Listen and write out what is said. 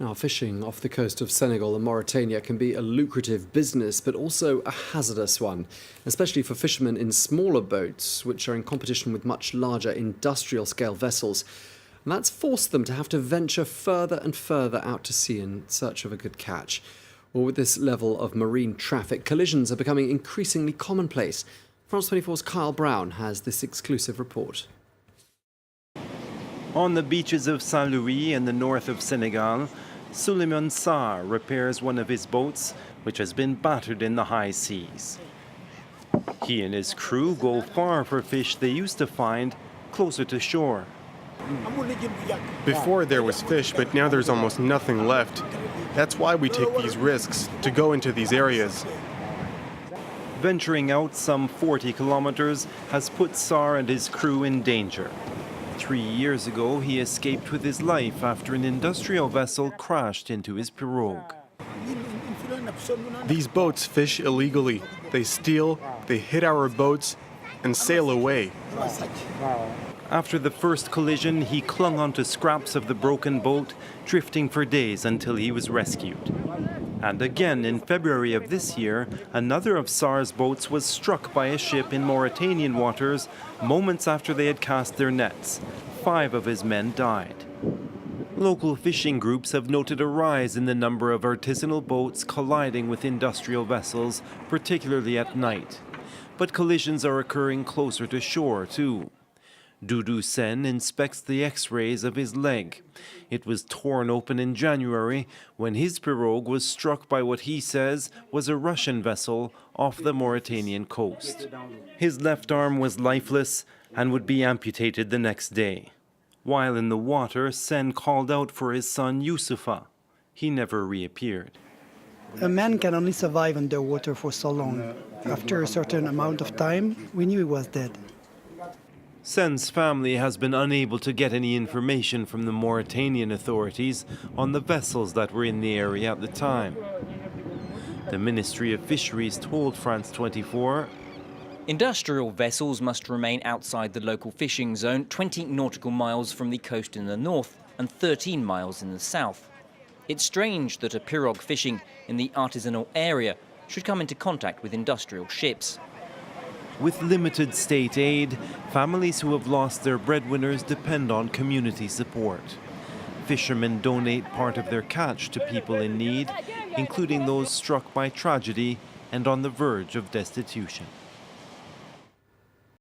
Now, fishing off the coast of Senegal and Mauritania can be a lucrative business, but also a hazardous one, especially for fishermen in smaller boats, which are in competition with much larger industrial-scale vessels. And that's forced them to have to venture further and further out to sea in search of a good catch. Well, with this level of marine traffic, collisions are becoming increasingly commonplace. France 24's Kyle Brown has this exclusive report. On the beaches of Saint-Louis in the north of Senegal, Souleymane Sarr repairs one of his boats, which has been battered in the high seas. He and his crew go far for fish they used to find closer to shore. Before there was fish, but now there's almost nothing left. That's why we take these risks, to go into these areas. Venturing out some 40 kilometers has put Sarr and his crew in danger. 3 years ago, he escaped with his life after an industrial vessel crashed into his pirogue. These boats fish illegally. They steal, they hit our boats, and sail away. After the first collision, he clung onto scraps of the broken boat, drifting for days until he was rescued. And again, in February of this year, another of Sarr's boats was struck by a ship in Mauritanian waters moments after they had cast their nets. 5 of his men died. Local fishing groups have noted a rise in the number of artisanal boats colliding with industrial vessels, particularly at night. But collisions are occurring closer to shore, too. Doudou Sen inspects the X-rays of his leg. It was torn open in January when his pirogue was struck by what he says was a Russian vessel off the Mauritanian coast. His left arm was lifeless and would be amputated the next day. While in the water, Sen called out for his son Youssoufa. He never reappeared. A man can only survive underwater for so long. After a certain amount of time, we knew he was dead. Sen's family has been unable to get any information from the Mauritanian authorities on the vessels that were in the area at the time. The Ministry of Fisheries told France 24, industrial vessels must remain outside the local fishing zone 20 nautical miles from the coast in the north and 13 miles in the south. It's strange that a pirogue fishing in the artisanal area should come into contact with industrial ships. With limited state aid, families who have lost their breadwinners depend on community support. Fishermen donate part of their catch to people in need, including those struck by tragedy and on the verge of destitution.